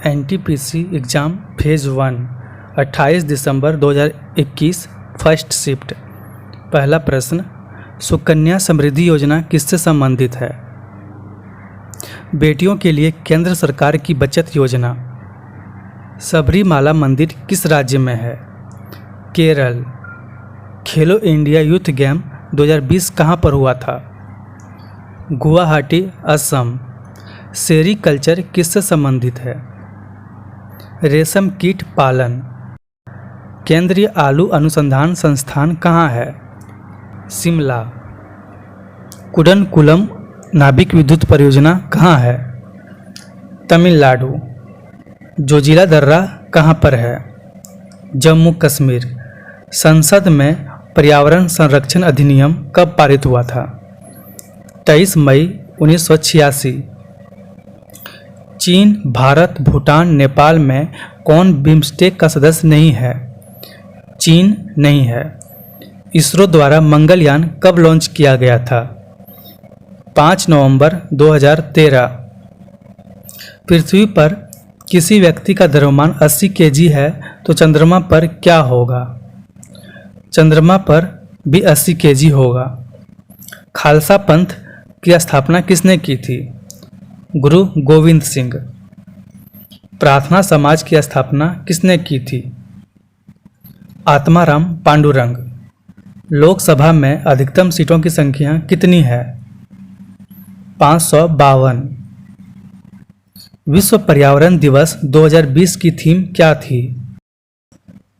NTPC exam phase 1 28 दिसंबर 2021 first shift. पहला प्रश्न, सुकन्या समृद्धि योजना किससे संबंधित है? बेटियों के लिए केंद्र सरकार की बचत योजना। सबरीमाला मंदिर किस राज्य में है? केरल। खेलो इंडिया यूथ गेम 2020 कहाँ पर हुआ था? गुवाहाटी, असम। सेरीकल्चर किससे संबंधित है? रेशम कीट पालन। केंद्रीय आलू अनुसंधान संस्थान कहाँ है? शिमला। कुडनकुलम नाभिक विद्युत परियोजना कहाँ है? तमिलनाडु। जोजिला दर्रा कहाँ पर है? जम्मू कश्मीर। संसद में पर्यावरण संरक्षण अधिनियम कब पारित हुआ था? 23 मई 1986। चीन, भारत, भूटान, नेपाल में कौन बिम्स्टेक का सदस्य नहीं है? चीन नहीं है। इसरो द्वारा मंगलयान कब लॉन्च किया गया था? 5 नवंबर 2013। पृथ्वी पर किसी व्यक्ति का द्रव्यमान 80 केजी है तो चंद्रमा पर क्या होगा? चंद्रमा पर भी 80 केजी होगा। खालसा पंथ की स्थापना किसने की थी? गुरु गोविंद सिंह। प्रार्थना समाज की स्थापना किसने की थी? आत्माराम पांडुरंग। लोकसभा में अधिकतम सीटों की संख्या कितनी है? 552। विश्व पर्यावरण दिवस 2020 की थीम क्या थी?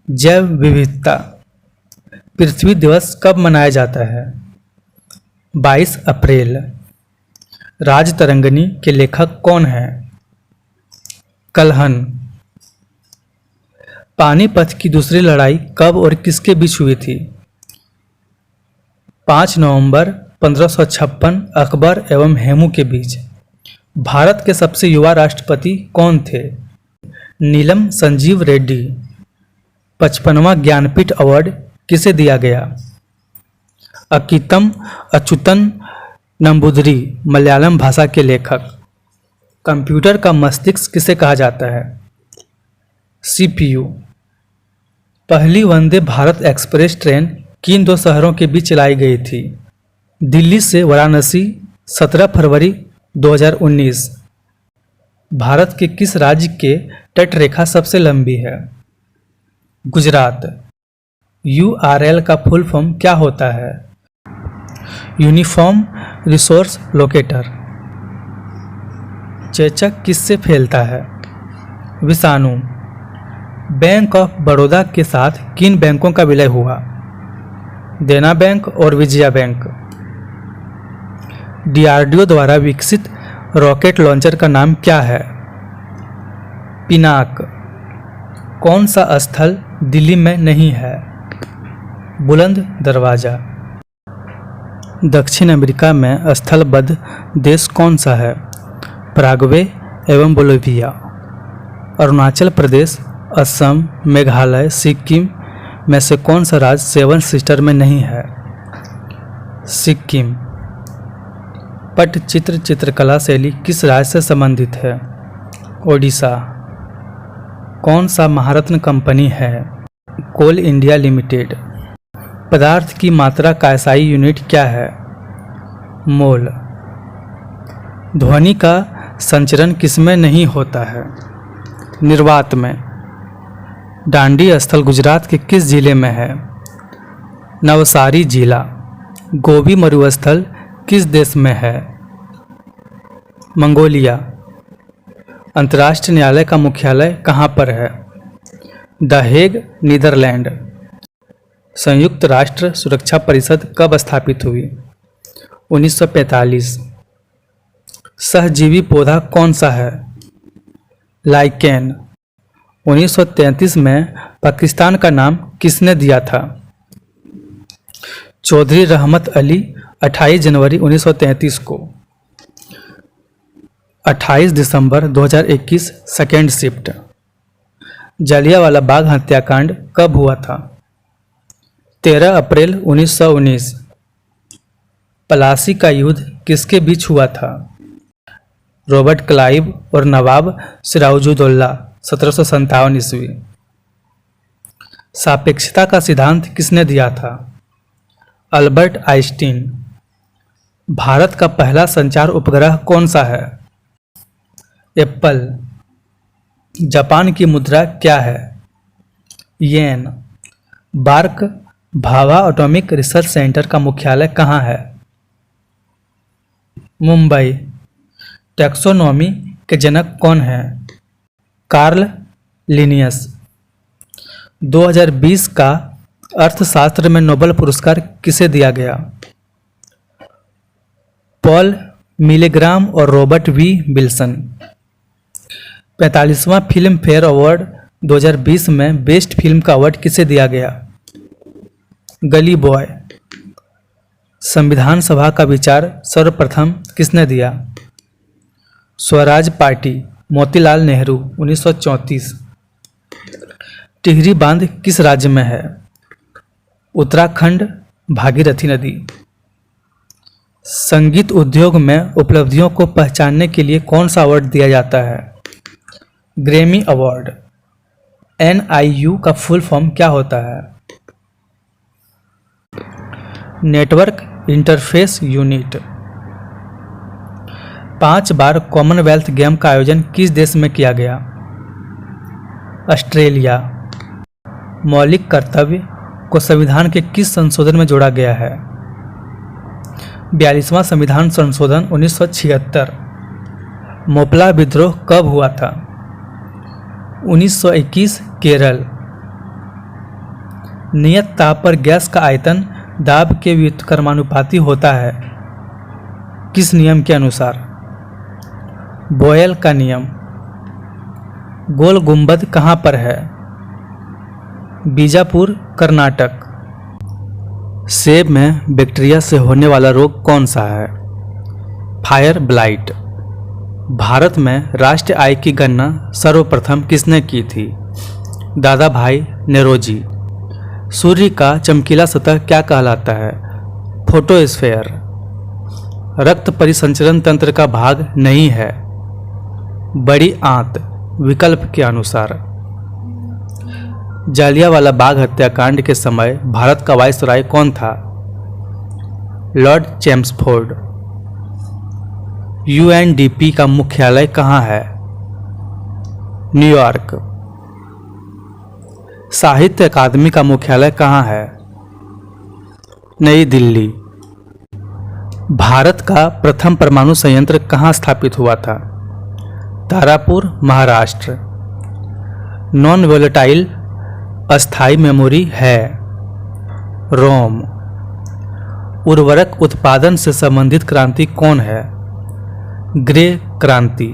जैव विविधता। पृथ्वी दिवस कब मनाया जाता है? 22 अप्रैल। राजतरंगिणी के लेखक कौन हैं? कल्हन। पानीपत की दूसरी लड़ाई कब और किसके बीच हुई थी? 5 नवंबर 1556 अकबर एवं हेमू के बीच। भारत के सबसे युवा राष्ट्रपति कौन थे? नीलम संजीव रेड्डी। 55वां ज्ञानपीठ अवार्ड किसे दिया गया? अकितम अच्युतन नंबूदरी, मलयालम भाषा के लेखक। कंप्यूटर का मस्तिष्क किसे कहा जाता है? सीपीयू। पहली वंदे भारत एक्सप्रेस ट्रेन किन दो शहरों के बीच चलाई गई थी? दिल्ली से वाराणसी, 17 फरवरी 2019। भारत के किस राज्य के तट रेखा सबसे लंबी है? गुजरात। यूआरएल का फुल फॉर्म क्या होता है? Uniform resource locator. चेचक किससे फैलता है? विषाणु। बैंक ऑफ बड़ौदा के साथ किन बैंकों का विलय हुआ? देना बैंक और विजया बैंक। डीआरडीओ द्वारा विकसित रॉकेट लॉन्चर का नाम क्या है? पिनाक। कौन सा स्थल दिल्ली में नहीं है? बुलंद दरवाजा। दक्षिण अमेरिका में स्थलबद्ध देश कौन सा है? पराग्वे एवं बोलिविया। अरुणाचल प्रदेश, असम, मेघालय, सिक्किम में से कौन सा राज्य 7 सिस्टर में नहीं है? सिक्किम। पट्टचित्र चित्रकला शैली किस राज्य से संबंधित है? ओडिशा। कौन सा महारत्न कंपनी है? कोल इंडिया लिमिटेड। पदार्थ की मात्रा का एसआई यूनिट क्या है? मोल। ध्वनि का संचरण किसमें नहीं होता है? निर्वात में। डांडी स्थल गुजरात के किस जिले में है? नवसारी जिला। गोबी मरुस्थल किस देश में है? मंगोलिया। अंतर्राष्ट्रीय न्यायालय का मुख्यालय कहाँ पर है? The Hague, Netherlands. संयुक्त राष्ट्र सुरक्षा परिषद कब स्थापित हुई? 1945। सहजीवी पौधा कौन सा है? लाइकेन। 1933 में पाकिस्तान का नाम किसने दिया था? चौधरी रहमत अली। 28 जनवरी 1933 को। 28 दिसंबर 2021 सेकेंड शिफ्ट। जलियांवाला बाग हत्याकांड कब हुआ था? 13 अप्रैल 1919। प्लासी का युद्ध किसके बीच हुआ था? रॉबर्ट क्लाइव और नवाब सिराजुद्दौला 1757 ईस्वी। सापेक्षता का सिद्धांत किसने दिया था? Albert Einstein. भारत का पहला संचार उपग्रह कौन सा है? एप्पल। जापान की मुद्रा क्या है? Yen. BARC Bhabha atomic research centre का मुख्यालय कहाँ है? मुंबई। टैक्सोनॉमी के जनक कौन हैं? Karl Linnaeus. 2020 का अर्थशास्त्र में नोबेल पुरस्कार किसे दिया गया? पॉल मिलेग्राम और रॉबर्ट वी विल्सन। 45वां फिल्म फेयर अवार्ड 2020 में बेस्ट फिल्म का अवार्ड किसे दिया गया? गली बॉय। संविधान सभा का विचार सर्वप्रथम किसने दिया? स्वराज पार्टी, मोतीलाल नेहरू, 1934। टिहरी बांध किस राज्य में है? उत्तराखंड, भागीरथी नदी। संगीत उद्योग में उपलब्धियों को पहचानने के लिए कौन सा अवार्ड दिया जाता है? Grammy award. NIU का फुल फॉर्म क्या होता है? Network interface unit. 5 बार कॉमनवेल्थ गेम का आयोजन किस देश में किया गया? ऑस्ट्रेलिया। मौलिक कर्तव्य को संविधान के किस संशोधन में जोड़ा गया है? 42वां संविधान संशोधन 1976। मोपला विद्रोह कब हुआ था? 1921, केरल। नियत ताप पर गैस का आयतन दाब के व्युत्क्रमानुपाती होता है, किस नियम के अनुसार? बॉयल का नियम। गोल गुंबद कहाँ पर है? बीजापुर, कर्नाटक। सेब में बैक्टीरिया से होने वाला रोग कौन सा है? Fire blight. भारत में राष्ट्रीय आय की गणना सर्वप्रथम किसने की थी? दादा भाई नौरोजी। सूर्य का चमकीला सतह क्या कहलाता है? फोटोस्फीयर। रक्त परिसंचरण तंत्र का भाग नहीं है, बड़ी आंत, विकल्प के अनुसार। जालियांवाला बाग हत्याकांड के समय भारत का वायसराय कौन था? Lord Chelmsford. UNDP का मुख्यालय कहाँ है? न्यूयॉर्क। साहित्य अकादमी का मुख्यालय कहाँ है? नई दिल्ली। भारत का प्रथम परमाणु संयंत्र कहाँ स्थापित हुआ था? तारापुर, महाराष्ट्र। नॉन वोलेटाइल अस्थायी मेमोरी है? रोम। उर्वरक उत्पादन से संबंधित क्रांति कौन है? ग्रे क्रांति।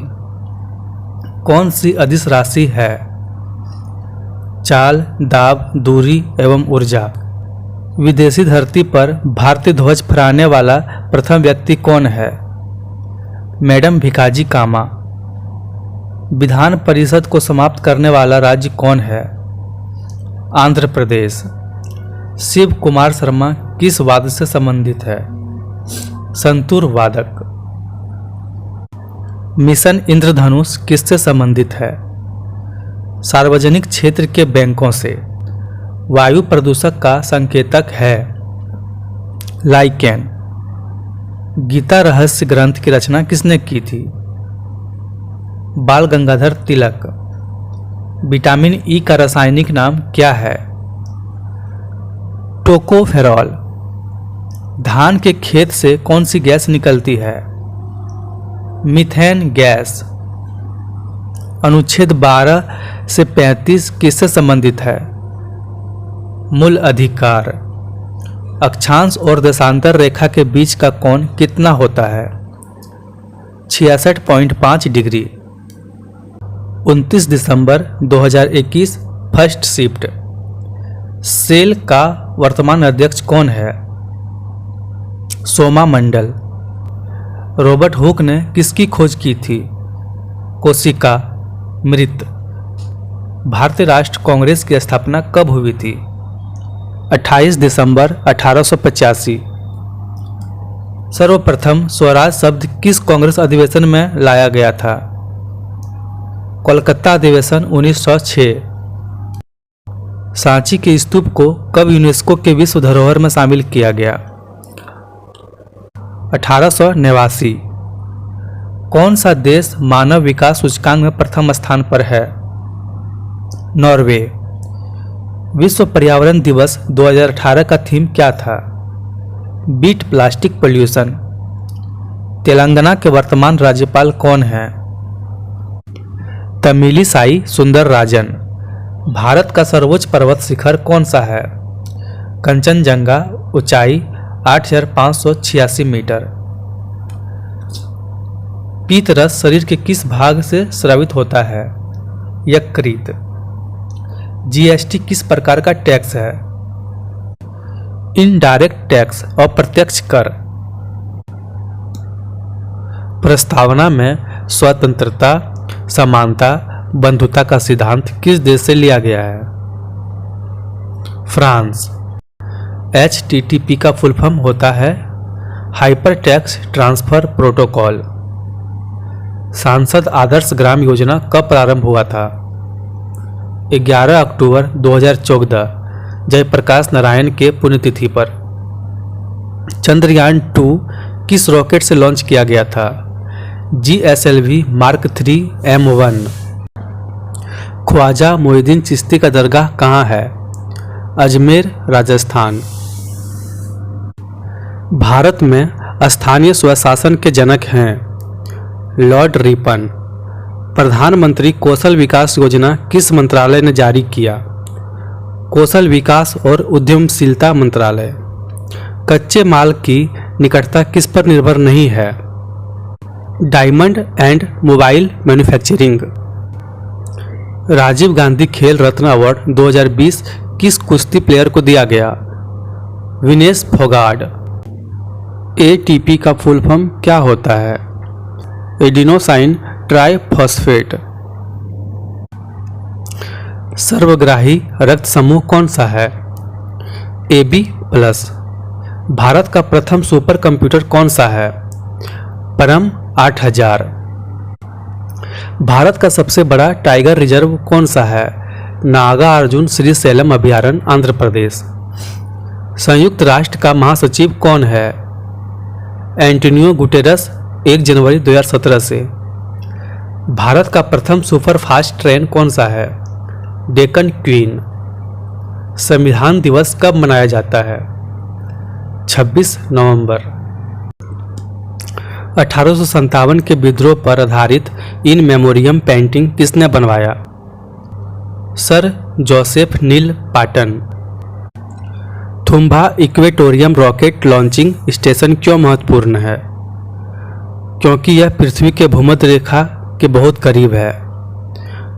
कौन सी अदिश राशि है? चाल, दाब, दूरी एवं ऊर्जा। विदेशी धरती पर भारतीय ध्वज फहराने वाला प्रथम व्यक्ति कौन है? मैडम भिकाजी कामा। विधान परिषद को समाप्त करने वाला राज्य कौन है? आंध्र प्रदेश। शिव कुमार शर्मा किस वाद्य से संबंधित है? संतूर वादक। मिशन इंद्रधनुष किससे संबंधित है? सार्वजनिक क्षेत्र के बैंकों से। वायु प्रदूषक का संकेतक है? लाइकेन। गीता रहस्य ग्रंथ की रचना किसने की थी? बाल गंगाधर तिलक। विटामिन ई का रासायनिक नाम क्या है? टोकोफेरॉल। धान के खेत से कौन सी गैस निकलती है? Methane gas. अनुच्छेद 12 से 35 किससे संबंधित है? मूल अधिकार। अक्षांश और देशांतर रेखा के बीच का कोण कितना होता है? 66.5 डिग्री। 29 दिसंबर 2021 फर्स्ट शिफ्ट। सेल का वर्तमान अध्यक्ष कौन है? सोमा मंडल। रॉबर्ट हुक ने किसकी खोज की थी? कोशिका मृत। भारतीय राष्ट्रीय कांग्रेस की स्थापना कब हुई थी? 28 दिसंबर 1885। सर्वप्रथम स्वराज शब्द किस कांग्रेस अधिवेशन में लाया गया था? कोलकाता अधिवेशन 1906। सांची के स्तूप को कब यूनेस्को के विश्व धरोहर में शामिल किया गया? 1889। कौन सा देश मानव विकास सूचकांक में प्रथम स्थान पर है? नॉर्वे। विश्व पर्यावरण दिवस 2018 का थीम क्या था? Beat plastic pollution. तेलंगाना के वर्तमान राज्यपाल कौन हैं? तमिलिसाई सुंदरराजन। भारत का सर्वोच्च पर्वत शिखर कौन सा है? कंचनजंगा। ऊंचाई 8,586 मीटर। पीत रस शरीर के किस भाग से स्रावित होता है? यकृत। जीएसटी किस प्रकार का टैक्स है? इनडायरेक्ट टैक्स, अप्रत्यक्ष कर। प्रस्तावना में स्वतंत्रता, समानता, बंधुता का सिद्धांत किस देश से लिया गया है? फ्रांस। HTTP का फुल फॉर्म होता है हाइपर टेक्स्ट ट्रांसफर प्रोटोकॉल। सांसद आदर्श ग्राम योजना कब प्रारंभ हुआ था? 11 अक्टूबर 2014 जयप्रकाश नारायण के पुण्यतिथि पर। चंद्रयान 2 किस रॉकेट से लॉन्च किया गया था? GSLV Mark 3 M1। Khwaja Moinuddin Chishti का दरगाह कहाँ है? अजमेर, राजस्थान। भारत में स्थानीय स्वशासन के जनक हैं लॉर्ड रिपन। प्रधानमंत्री कौशल विकास योजना किस मंत्रालय ने जारी किया? कौशल विकास और उद्यमशीलता मंत्रालय। कच्चे माल की निकटता किस पर निर्भर नहीं है? Diamond and mobile manufacturing. Rajiv Gandhi Khel Ratna award 2020 किस कुश्ती प्लेयर को दिया गया? विनेश फोगाट। ATP का फुल फॉर्म क्या होता है? Adenosine triphosphate. सर्वग्राही रक्त समूह कौन सा है? AB+। भारत का प्रथम सुपर कंप्यूटर कौन सा है? परम 8000। भारत का सबसे बड़ा टाइगर रिजर्व कौन सा है? नागार्जुन श्रीशैलम अभयारण्य, आंध्र प्रदेश। संयुक्त राष्ट्र का महासचिव कौन है? एंटोनियो गुटेरस, 1 जनवरी 2017 से। भारत का प्रथम सुपरफास्ट ट्रेन कौन सा है? डेक्कन क्वीन। संविधान दिवस कब मनाया जाता है? 26 नवंबर। 1857 के विद्रोह पर आधारित इन मेमोरियम पेंटिंग किसने बनवाया? Sir Joseph Noel Paton. Thumba equatorial rocket launching station क्यों महत्वपूर्ण है? क्योंकि यह पृथ्वी के भूमध्य रेखा के बहुत करीब है।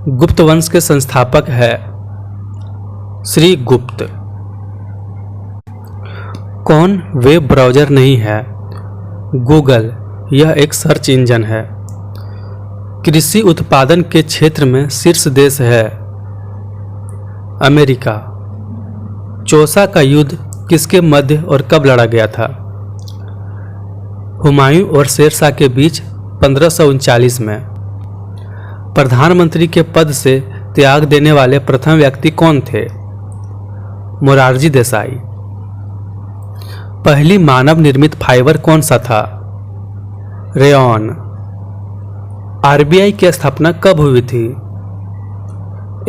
गुप्त वंश के संस्थापक है श्री गुप्त। कौन वेब ब्राउज़र नहीं है? गूगल, यह एक सर्च इंजन है। कृषि उत्पादन के क्षेत्र में शीर्ष देश है अमेरिका। चौसा का युद्ध किसके मध्य और कब लड़ा गया था? हुमायूं और शेरशाह के बीच 1539 में। प्रधानमंत्री के पद से त्याग देने वाले प्रथम व्यक्ति कौन थे? मोरारजी देसाई। पहली मानव निर्मित फाइबर कौन सा था? रेयॉन। RBI की स्थापना कब हुई थी?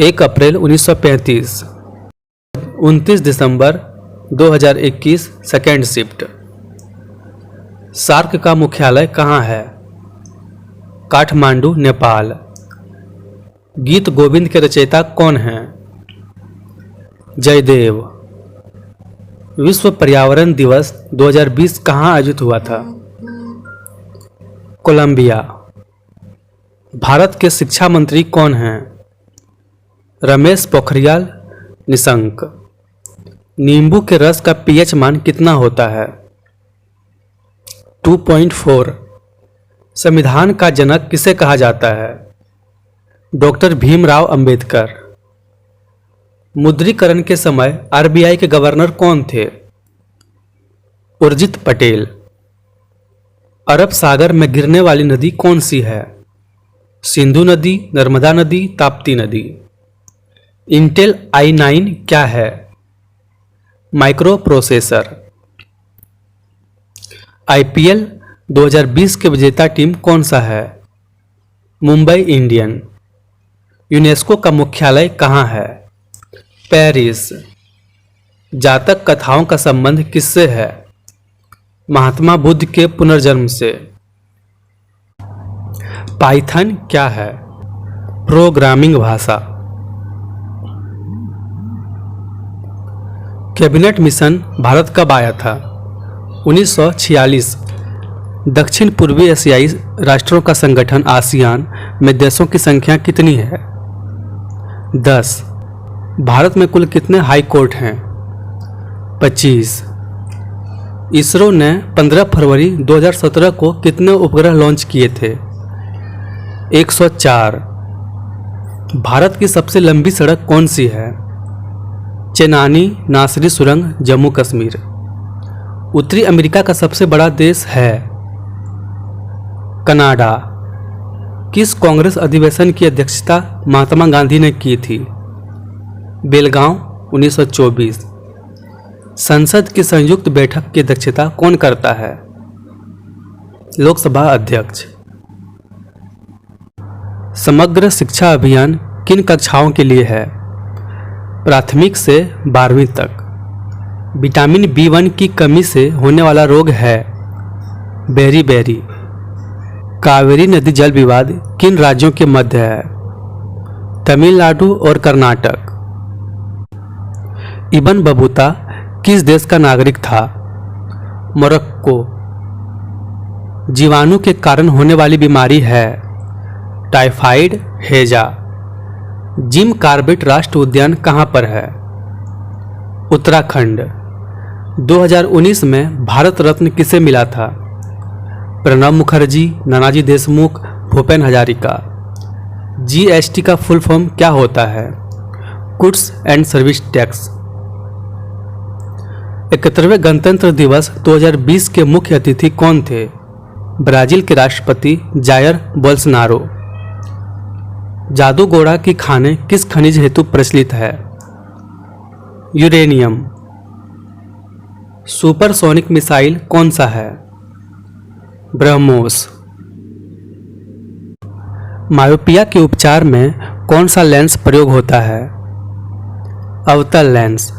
1 अप्रैल 1935। 29 दिसंबर 2021 सेकेंड शिफ्ट। सार्क का मुख्यालय कहाँ है? काठमांडू, नेपाल। गीत गोविंद के रचयिता कौन हैं? जयदेव। विश्व पर्यावरण दिवस 2020 कहाँ आयोजित हुआ था? कोलंबिया। भारत के शिक्षा मंत्री कौन हैं? रमेश पोखरियाल निशंक। नींबू के रस का pH मान कितना होता है? 2.4। संविधान का जनक किसे कहा जाता है? डॉक्टर भीमराव अंबेडकर। मुद्रीकरण के समय RBI के गवर्नर कौन थे? उर्जित पटेल। अरब सागर में गिरने वाली नदी कौन सी है? सिंधु नदी, नर्मदा नदी, ताप्ती नदी। इंटेल i9 क्या है? Micro processor. आईपीएल 2020 के विजेता टीम कौन सा है? मुंबई इंडियन। यूनेस्को का मुख्यालय कहाँ है? पेरिस। जातक कथाओं का संबंध किससे है? महात्मा बुद्ध के पुनर्जन्म से। पाइथन क्या है? प्रोग्रामिंग भाषा। कैबिनेट मिशन भारत कब आया था? 1946। दक्षिण पूर्वी एशियाई राष्ट्रों का संगठन आसियान में देशों की संख्या कितनी है? 10। भारत में कुल कितने हाई कोर्ट हैं? 25। इसरो ने 15 फरवरी 2017 को कितने उपग्रह लॉन्च किए थे? 104। भारत की सबसे लंबी सड़क कौन सी है? चेनानी नासरी सुरंग, जम्मू कश्मीर। उत्तरी अमेरिका का सबसे बड़ा देश है? कनाडा। किस कांग्रेस अधिवेशन की अध्यक्षता महात्मा गांधी ने की थी? बेलगांव, 1924। संसद की संयुक्त बैठक की अध्यक्षता कौन करता है? लोकसभा अध्यक्ष। समग्र शिक्षा अभियान किन कक्षाओं के लिए है? प्राथमिक से 12वीं तक। विटामिन B1 की कमी से होने वाला रोग है? बेरी। कावेरी नदी जल विवाद किन राज्यों के मध्य है? तमिलनाडु और कर्नाटक। इब्न बतूता किस देश का नागरिक था? मोरक्को। जीवाणु के कारण होने वाली बीमारी है? टाइफाइड, हैजा। जिम कॉर्बेट राष्ट्रीय उद्यान कहाँ पर है? उत्तराखंड। 2019 में भारत रत्न किसे मिला था? प्रणब मुखर्जी, नानाजी देशमुख, भूपेन हजारिका। जीएसटी का फुल फॉर्म क्या होता है? Goods and service tax. 71वें गणतंत्र दिवस 2020 के मुख्य अतिथि कौन थे? ब्राजील के राष्ट्रपति जायर बोल्सोनारो। जादूगोड़ा की खाने किस खनिज हेतु प्रचलित है? यूरेनियम। सुपरसोनिक मिसाइल कौन सा है? ब्रह्मोस। मायोपिया के उपचार में कौन सा लेंस प्रयोग होता है? अवतल लेंस।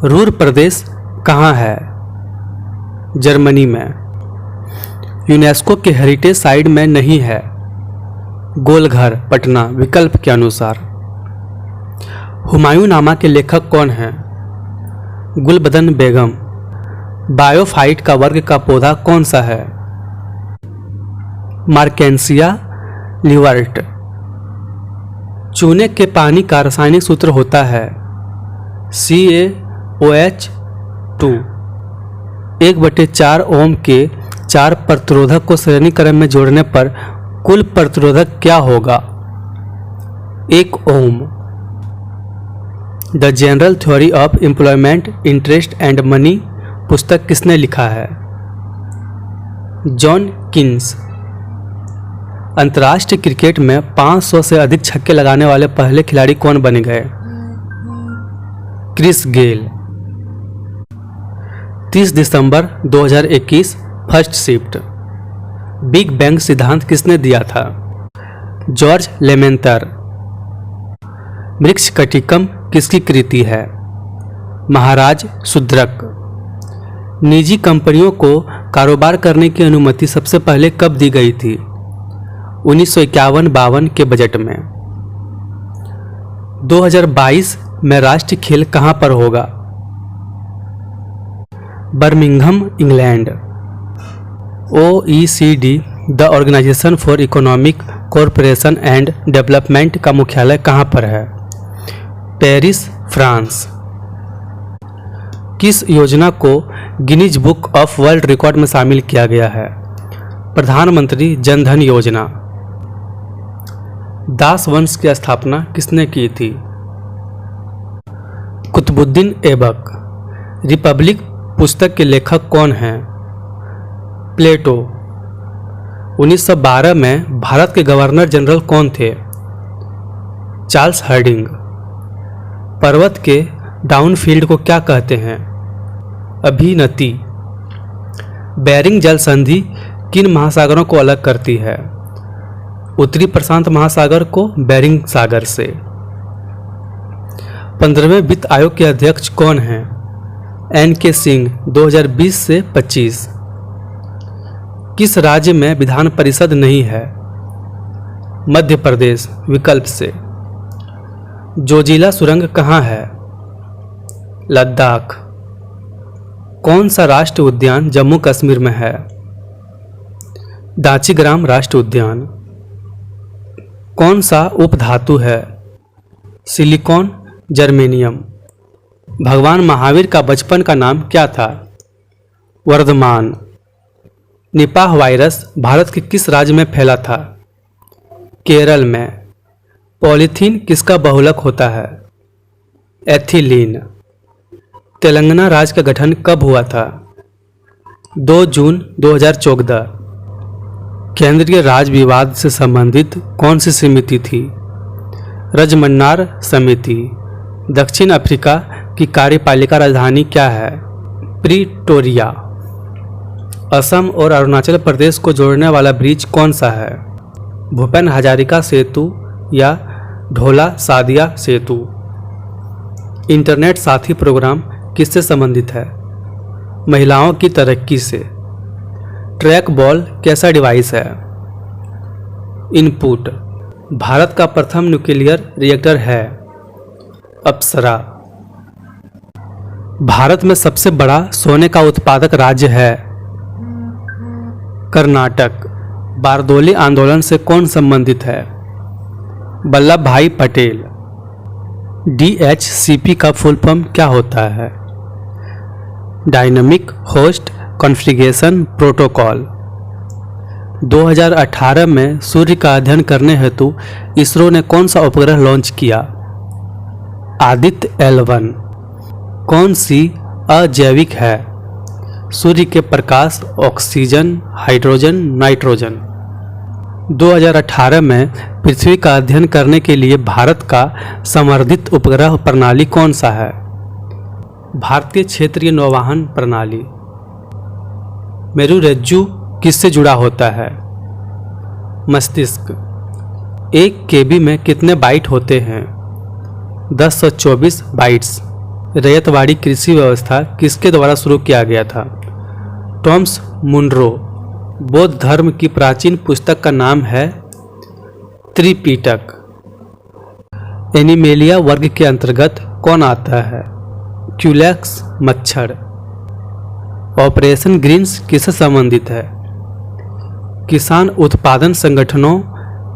रूर प्रदेश कहाँ है? जर्मनी में। यूनेस्को के हेरिटेज साइट में नहीं है? गोलघर, पटना, विकल्प के अनुसार। हुमायूंनामा के लेखक कौन हैं? गुलबदन बेगम। बायोफाइट का वर्ग का पौधा कौन सा है? मार्केंसिया लिवर्ट। चूने के पानी का रासायनिक सूत्र होता है? CaOH2। 1/4 ओम के 4 प्रतिरोधक को श्रेणी क्रम में जोड़ने पर कुल प्रतिरोधक क्या होगा? 1 ohm. The general theory of employment, interest and money पुस्तक किसने लिखा है? John Keynes. अंतर्राष्ट्रीय क्रिकेट में 500 से अधिक छक्के लगाने वाले पहले खिलाड़ी कौन बन गए? Chris Gayle. 30 दिसंबर 2021 फर्स्ट शिफ्ट। बिग बैंग सिद्धांत किसने दिया था? जॉर्ज लेमेंतर। मृक्षकटिकम किसकी कृति है? महाराज सुद्रक। निजी कंपनियों को कारोबार करने की अनुमति सबसे पहले कब दी गई थी? 1951-52 के बजट में। 2022 में राष्ट्रीय खेल कहां पर होगा? Birmingham, England. OECD, the organisation for economic cooperation and development का मुख्यालय कहां पर है? Paris, France. किस योजना को Guinness book of world record में शामिल किया गया है? प्रधानमंत्री जन धन योजना। दास वंश की स्थापना किसने की थी? कुतुबुद्दीन ऐबक। रिपब्लिक पुस्तक के लेखक कौन हैं? प्लेटो। 1912 में भारत के गवर्नर जनरल कौन थे? Charles Hardinge. पर्वत के डाउनफील्ड को क्या कहते हैं? अभिनति। बेरिंग जल संधि किन महासागरों को अलग करती है? उत्तरी प्रशांत महासागर को बेरिंग सागर से। 15वें वित्त आयोग के अध्यक्ष कौन हैं? NK सिंह, 2020 से 25। किस राज्य में विधान परिषद नहीं है? मध्य प्रदेश, विकल्प से। जोजिला सुरंग कहाँ है? लद्दाख। कौन सा राष्ट्रीय उद्यान जम्मू कश्मीर में है? दांचीग्राम राष्ट्रीय उद्यान। कौन सा उपधातु है? Silicon, germanium. भगवान महावीर का बचपन का नाम क्या था? वर्धमान। निपाह वायरस भारत के किस राज्य में फैला था? केरल में। पॉलीथीन किसका बहुलक होता है? एथिलीन। तेलंगाना राज्य का गठन कब हुआ था? 2 जून 2014। केंद्रीय राज्य विवाद से संबंधित कौन सी समिति थी? रजमन्नार समिति। दक्षिण अफ्रीका की कार्यपालिका राजधानी क्या है? प्रिटोरिया। असम और अरुणाचल प्रदेश को जोड़ने वाला ब्रिज कौन सा है? भूपेन हजारिका सेतु या ढोला सादिया सेतु। इंटरनेट साथी प्रोग्राम किससे संबंधित है? महिलाओं की तरक्की से। ट्रैक बॉल कैसा डिवाइस है? इनपुट। भारत का प्रथम न्यूक्लियर रिएक्टर है? अप्सरा। भारत में सबसे बड़ा सोने का उत्पादक राज्य है? कर्नाटक। बारदोली आंदोलन से कौन संबंधित है? वल्लभ भाई पटेल। DHCP का फुल फॉर्म क्या होता है? Dynamic host configuration protocol. 2018 में सूर्य का अध्ययन करने हेतु इसरो ने कौन सा उपग्रह लॉन्च किया? आदित्य L1। कौन सी अजैविक है? सूर्य के प्रकाश, ऑक्सीजन, हाइड्रोजन, नाइट्रोजन। 2018 में पृथ्वी का अध्ययन करने के लिए भारत का समर्थित उपग्रह प्रणाली कौन सा है? भारतीय क्षेत्रीय नौवहन प्रणाली। मेरुरज्जु किससे जुड़ा होता है? मस्तिष्क। 1 KB में कितने बाइट होते हैं? 1024 बाइट्स। रैयतवाड़ी कृषि व्यवस्था किसके द्वारा शुरू किया गया था? Thomas Munro. बौद्ध धर्म की प्राचीन पुस्तक का नाम है त्रिपिटक। एनिमेलिया वर्ग के अंतर्गत कौन आता है? क्यूलेक्स मच्छर। ऑपरेशन ग्रीन्स किससे संबंधित है? किसान उत्पादन संगठनों,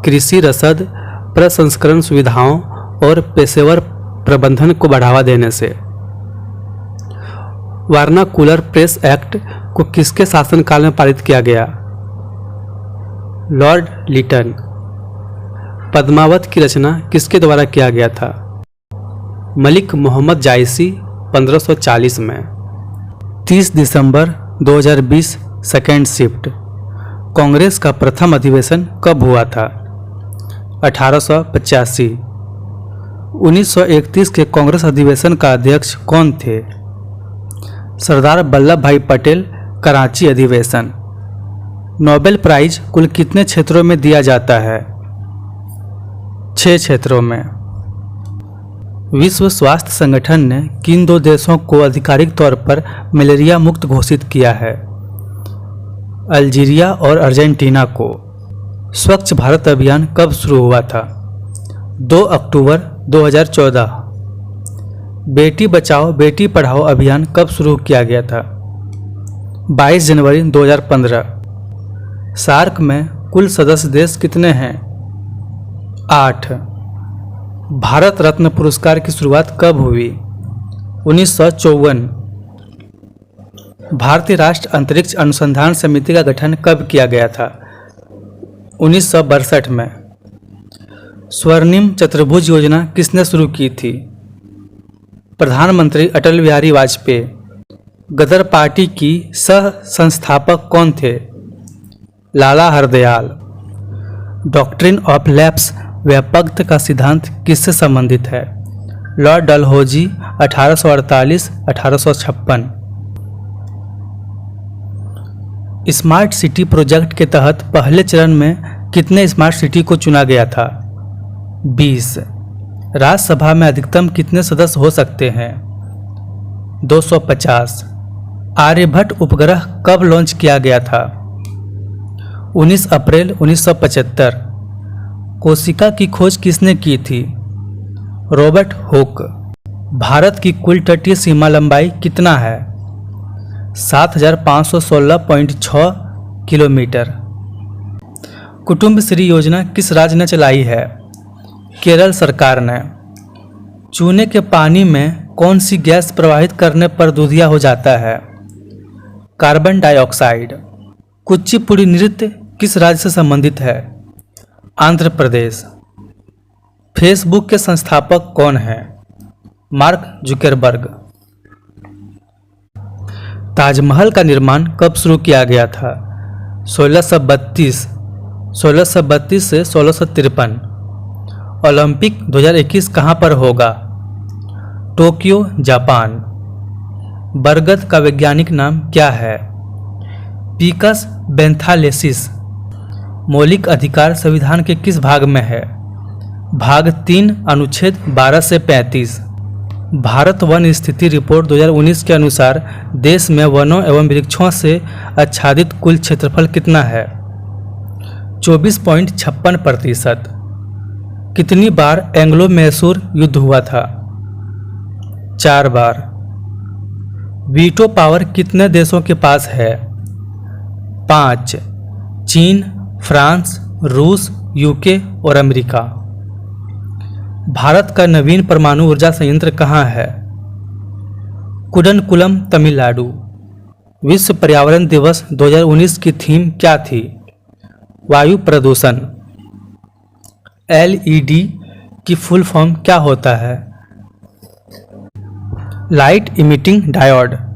कृषि रसद, प्रसंस्करण सुविधाओं और पेशेवर प्रबंधन को बढ़ावा देने से। वर्नाकुलर प्रेस एक्ट को किसके शासनकाल में पारित किया गया? लॉर्ड लिटन। पद्मावत की रचना किसके द्वारा किया गया था? मलिक मोहम्मद जायसी, 1540 में। 30 दिसंबर 2020 सेकेंड शिफ्ट। कांग्रेस का प्रथम अधिवेशन कब हुआ था? 1885। 1931 के कांग्रेस अधिवेशन का अध्यक्ष कौन थे? सरदार वल्लभ भाई पटेल। कराची अधिवेशन। नोबेल प्राइज कुल कितने क्षेत्रों में दिया जाता है? 6 क्षेत्रों में। विश्व स्वास्थ्य संगठन ने किन 2 देशों को आधिकारिक तौर पर मलेरिया मुक्त घोषित किया है? अल्जीरिया और अर्जेंटीना को। स्वच्छ भारत अभियान कब शुरू हुआ था? 2 अक्टूबर 2014। बेटी बचाओ बेटी पढ़ाओ अभियान कब शुरू किया गया था? 22 जनवरी 2015। सार्क में कुल सदस्य देश कितने हैं? 8। भारत रत्न पुरस्कार की शुरुआत कब हुई? 1954। भारतीय राष्ट्रीय अंतरिक्ष अनुसंधान समिति का गठन कब किया गया था? 1962 में। स्वर्णिम चतुर्भुज योजना किसने शुरू की थी? प्रधानमंत्री अटल बिहारी वाजपेयी। गदर पार्टी की सह संस्थापक कौन थे? लाला हरदयाल। डॉक्ट्रिन ऑफ लैप्स व्यापकता का सिद्धांत किससे संबंधित है? Lord Dalhousie 1848-1856। Smart city project के तहत पहले चरण में कितने स्मार्ट सिटी को चुना गया था? 20। राज्यसभा में अधिकतम कितने सदस्य हो सकते हैं? 250। आर्यभट्ट उपग्रह कब लॉन्च किया गया था? 19 अप्रैल 1975। कोशिका की खोज किसने की थी? Robert Hooke. भारत की कुल तटीय सीमा लंबाई कितना है? 7516.6 किलोमीटर। कुटुंब श्री योजना किस राज्य ने चलाई है? केरल सरकार ने। चूने के पानी में कौन सी गैस प्रवाहित करने पर दूधिया हो जाता है? Carbon dioxide. कुचिपुड़ी नृत्य किस राज्य से संबंधित है? आंध्र प्रदेश। फेसबुक के संस्थापक कौन हैं? Mark Zuckerberg. ताजमहल का निर्माण कब शुरू किया गया था? 1632 से 1653। ओलंपिक 2021 कहाँ पर होगा? Tokyo, Japan. बरगद का वैज्ञानिक नाम क्या है? पिकस बेंथालेसिस। मौलिक अधिकार संविधान के किस भाग में है? भाग 3 अनुच्छेद 12 से 35। भारत वन स्थिति रिपोर्ट 2019 के अनुसार देश में वनों एवं वृक्षों से आच्छादित कुल क्षेत्रफल कितना है? 24.56%। कितनी बार एंग्लो मैसूर युद्ध हुआ था? 4 बार। वीटो पावर कितने देशों के पास है? 5। चीन, फ्रांस, रूस, यूके और अमेरिका। भारत का नवीन परमाणु ऊर्जा संयंत्र कहाँ है? कुडनकुलम, तमिलनाडु। विश्व पर्यावरण दिवस 2019 की थीम क्या थी? वायु प्रदूषण। LED की फुल फॉर्म क्या होता है? Light emitting diode.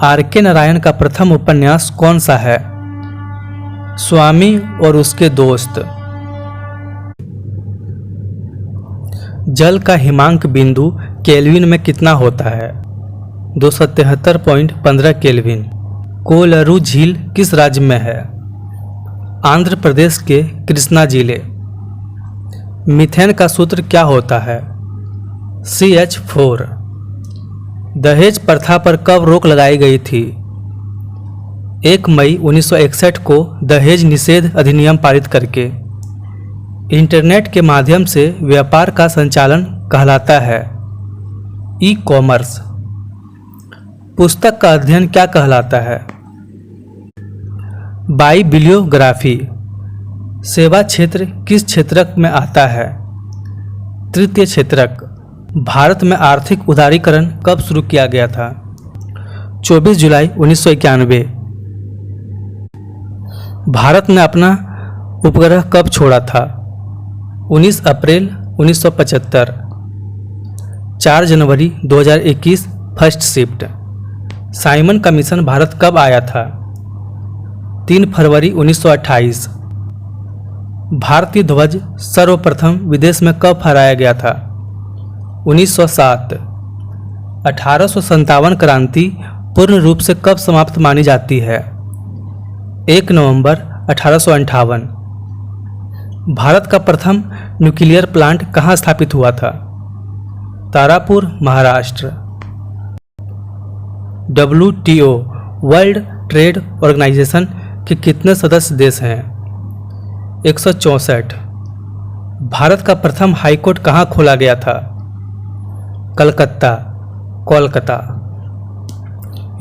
R.K. Narayan का प्रथम उपन्यास कौन सा है? स्वामी और उसके दोस्त। जल का हिमांक बिंदु केल्विन में कितना होता है? 273.15 केल्विन। कोलरू झील किस राज्य में है? आंध्र प्रदेश के कृष्णा जिले। मीथेन का सूत्र क्या होता है? CH4। दहेज प्रथा पर कब रोक लगाई गई थी? 1 मई 1961 को दहेज निषेध अधिनियम पारित करके। इंटरनेट के माध्यम से व्यापार का संचालन कहलाता है ई-कॉमर्स। पुस्तक का अध्ययन क्या कहलाता है? बाइबिलियोग्राफी। सेवा क्षेत्र किस क्षेत्रक में आता है? तृतीय क्षेत्रक। भारत में आर्थिक उदारीकरण कब शुरू किया गया था? 24 जुलाई 1991। भारत ने अपना उपग्रह कब छोड़ा था? 19 अप्रैल 1975। 4 जनवरी 2021 फर्स्ट शिफ्ट। साइमन का मिशन भारत कब आया था? 3 फरवरी 1928। भारतीय ध्वज सर्वप्रथम विदेश में कब फहराया गया था? 1907। 1857 क्रांति पूर्ण रूप से कब समाप्त मानी जाती है? 1 नवंबर 1858। भारत का प्रथम न्यूक्लियर प्लांट कहाँ स्थापित हुआ था? Tarapur, Maharashtra. WTO world trade organisation के कितने सदस्य देश हैं? 164। भारत का प्रथम हाईकोर्ट कहाँ खोला गया था? कलकत्ता, कोलकाता।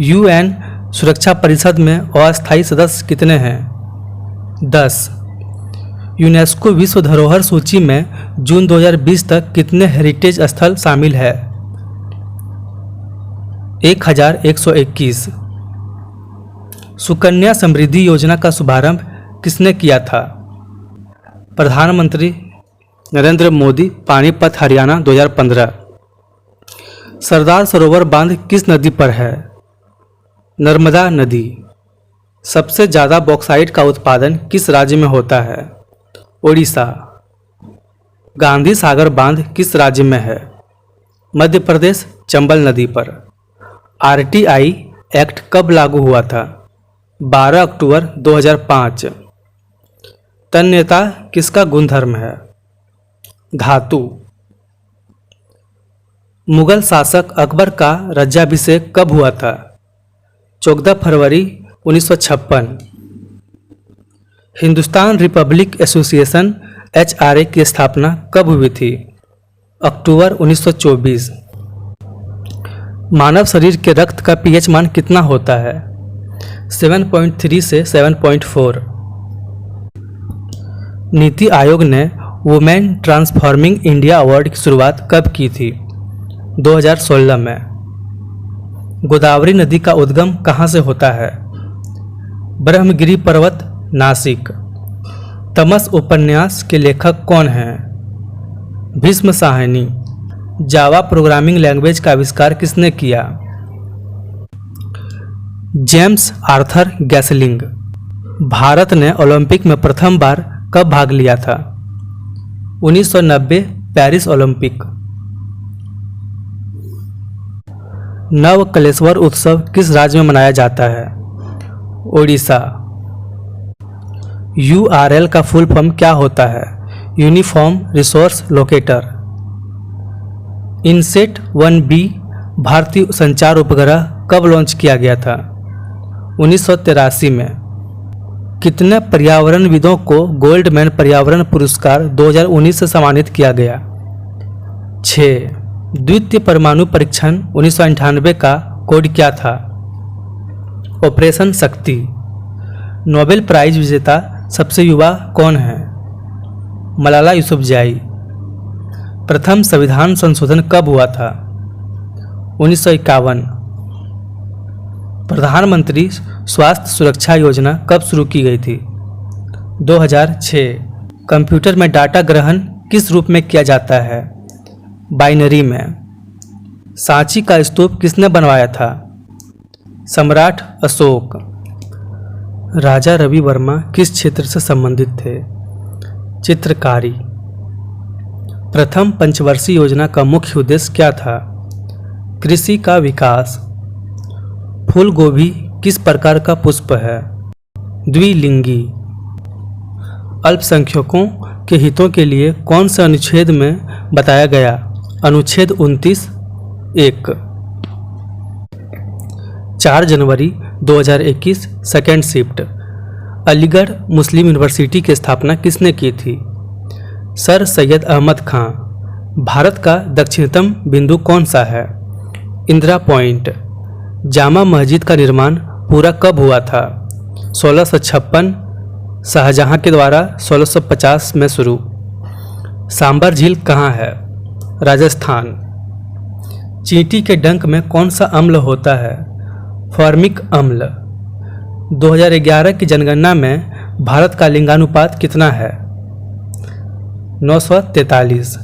UN सुरक्षा परिषद में अस्थायी सदस्य कितने हैं? 10। यूनेस्को विश्व धरोहर सूची में जून 2020 तक कितने हेरिटेज स्थल शामिल है? 1121। सुकन्या समृद्धि योजना का शुभारंभ किसने किया था? प्रधानमंत्री नरेंद्र मोदी। पानीपत, हरियाणा 2015। सरदार सरोवर बांध किस नदी पर है? नर्मदा नदी। सबसे ज़्यादा बॉक्साइट का उत्पादन किस राज्य में होता है? ओडिशा। गांधी सागर बांध किस राज्य में है? मध्य प्रदेश, चंबल नदी पर। आरटीआई एक्ट कब लागू हुआ था? 12 अक्टूबर 2005। तन्यता किसका गुणधर्म है? धातु। मुगल शासक अकबर का राज्याभिषेक कब हुआ था? 14 फरवरी 1956। हिंदुस्तान रिपब्लिक एसोसिएशन HRA की स्थापना कब हुई थी? अक्टूबर 1924। मानव शरीर के रक्त का pH मान कितना होता है? 7.3 से 7.4। नीति आयोग ने वुमेन ट्रांसफॉर्मिंग इंडिया अवार्ड की शुरुआत कब की थी? 2016 में। गोदावरी नदी का उद्गम कहाँ से होता है? ब्रह्मगिरी पर्वत, नासिक। तमस उपन्यास के लेखक कौन हैं? Bhishma Sahni. Java programming language का आविष्कार किसने किया? James Arthur गैसलिंग। भारत ने ओलंपिक में प्रथम बार कब भाग लिया था? 1990 पेरिस ओलंपिक। नवकलेश्वर उत्सव किस राज्य में मनाया जाता है? ओडिशा। URL का फुल फॉर्म क्या होता है? Uniform resource locator. INSAT 1B भारतीय संचार उपग्रह कब लॉन्च किया गया था? 1983 में। कितने पर्यावरणविदों को गोल्डमैन पर्यावरण पुरस्कार 2019 से सम्मानित किया गया? 6। द्वितीय परमाणु परीक्षण 1998 का कोड क्या था? ऑपरेशन शक्ति। नोबेल प्राइज विजेता सबसे युवा कौन है? मलाला यूसुफजई। प्रथम संविधान संशोधन कब हुआ था? 1951। प्रधानमंत्री स्वास्थ्य सुरक्षा योजना कब शुरू की गई थी? 2006। कंप्यूटर में डाटा ग्रहण किस रूप में किया जाता है? बाइनरी में। सांची का स्तूप किसने बनवाया था? सम्राट अशोक। राजा रवि वर्मा किस क्षेत्र से संबंधित थे? चित्रकारी। प्रथम पंचवर्षीय योजना का मुख्य उद्देश्य क्या था? कृषि का विकास। फूल गोभी किस प्रकार का पुष्प है? द्विलिंगी। अल्पसंख्यकों के हितों के लिए कौन से अनुच्छेद में बताया गया? अनुच्छेद 29(1). 4 जनवरी 2021 सेकेंड शिफ्ट। अलीगढ़ मुस्लिम यूनिवर्सिटी की स्थापना किसने की थी? सर सैयद अहमद खां। भारत का दक्षिणतम बिंदु कौन सा है? इंदिरा पॉइंट। जामा मस्जिद का निर्माण पूरा कब हुआ था? 1656। शाहजहां के द्वारा 1650 में शुरू। सांबर झील कहाँ है? राजस्थान। चींटी के डंक में कौन सा अम्ल होता है? फॉर्मिक अम्ल। 2011 की जनगणना में भारत का लिंगानुपात कितना है? 943।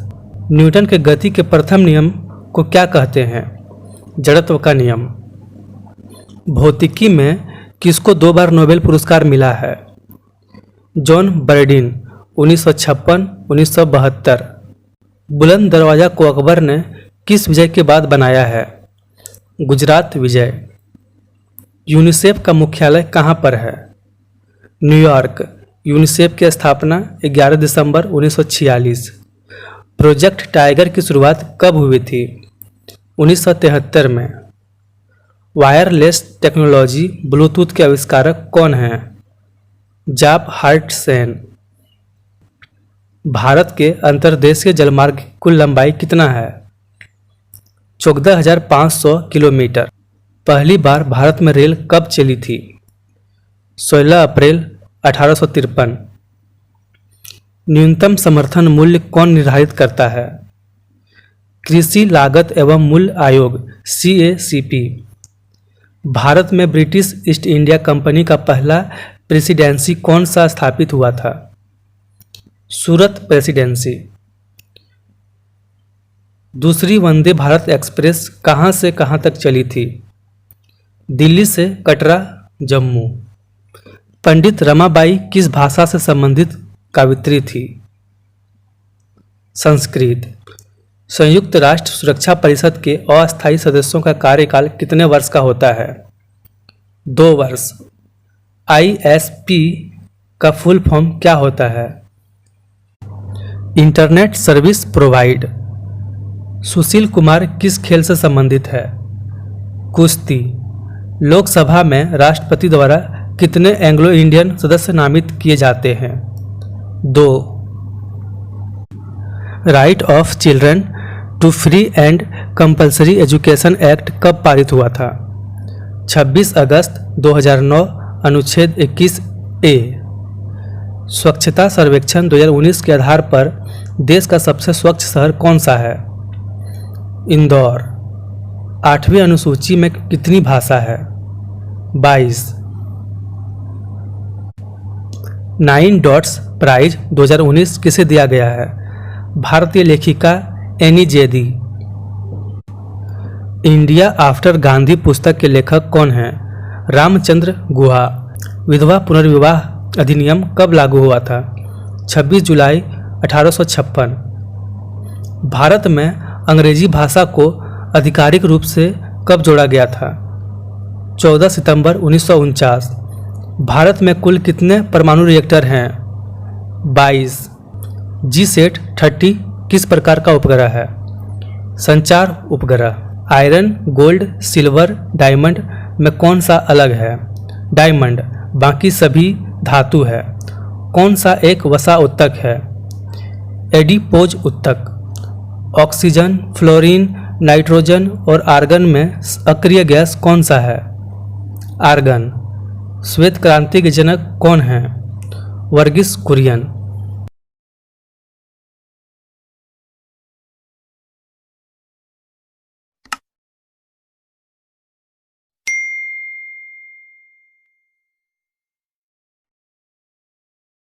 न्यूटन के गति के प्रथम नियम को क्या कहते हैं? जड़त्व का नियम। भौतिकी में किसको 2 बार नोबेल पुरस्कार मिला है? John Bardeen 1956, 1972। बुलंद दरवाज़ा को अकबर ने किस विजय के बाद बनाया है? गुजरात विजय। यूनिसेफ का मुख्यालय कहाँ पर है? न्यूयॉर्क। यूनिसेफ की स्थापना 11 दिसंबर 1946। प्रोजेक्ट टाइगर की शुरुआत कब हुई थी? 1973 में। वायरलेस टेक्नोलॉजी ब्लूटूथ के आविष्कारक कौन हैं? जाप हार्टसेन। भारत के अंतर्देशीय जलमार्ग की कुल लंबाई कितना है? 14,500 किलोमीटर। पहली बार भारत में रेल कब चली थी? 16 अप्रैल 1853। न्यूनतम समर्थन मूल्य कौन निर्धारित करता है? कृषि लागत एवं मूल्य आयोग CACP। भारत में ब्रिटिश ईस्ट इंडिया कंपनी का पहला प्रेसिडेंसी कौन सा स्थापित हुआ था? सूरत प्रेसिडेंसी। दूसरी वंदे भारत एक्सप्रेस कहाँ से कहाँ तक चली थी? दिल्ली से कटरा, जम्मू। पंडित रमाबाई किस भाषा से संबंधित कवयित्री थी? संस्कृत। संयुक्त राष्ट्र सुरक्षा परिषद के अस्थायी सदस्यों का कार्यकाल कितने वर्ष का होता है? 2 वर्ष। ISP का फुल फॉर्म क्या होता है? Internet service provide. Sushil Kumar किस खेल से संबंधित है? कुश्ती। लोकसभा में राष्ट्रपति द्वारा कितने एंग्लो इंडियन सदस्य नामित किए जाते हैं? 2। Right of children to free and compulsory education act कब पारित हुआ था? 26 अगस्त 2009 अनुच्छेद 21A। स्वच्छता सर्वेक्षण 2019 के आधार पर देश का सबसे स्वच्छ शहर कौन सा है? इंदौर। 8वीं अनुसूची में कितनी भाषा है? 22। 9 डॉट्स प्राइज 2019 किसे दिया गया है? भारतीय लेखिका एनी जेदी। इंडिया आफ्टर गांधी पुस्तक के लेखक कौन हैं? रामचंद्र गुहा। विधवा पुनर्विवाह अधिनियम कब लागू हुआ था? 26 जुलाई 1856। भारत में अंग्रेजी भाषा को आधिकारिक रूप से कब जोड़ा गया था? 14 सितंबर 1949। भारत में कुल कितने परमाणु रिएक्टर हैं? 22। GSAT 30 किस प्रकार का उपग्रह है? संचार उपग्रह। आयरन, गोल्ड, सिल्वर, डायमंड में कौन सा अलग है? डायमंड। बाकी सभी धातु है। कौन सा एक वसा उत्तक है? एडिपोज उत्तक। ऑक्सीजन, फ्लोरीन, नाइट्रोजन और आर्गन में अक्रिय गैस कौन सा है? आर्गन। श्वेत क्रांति के जनक कौन हैं? वर्गीस कुरियन।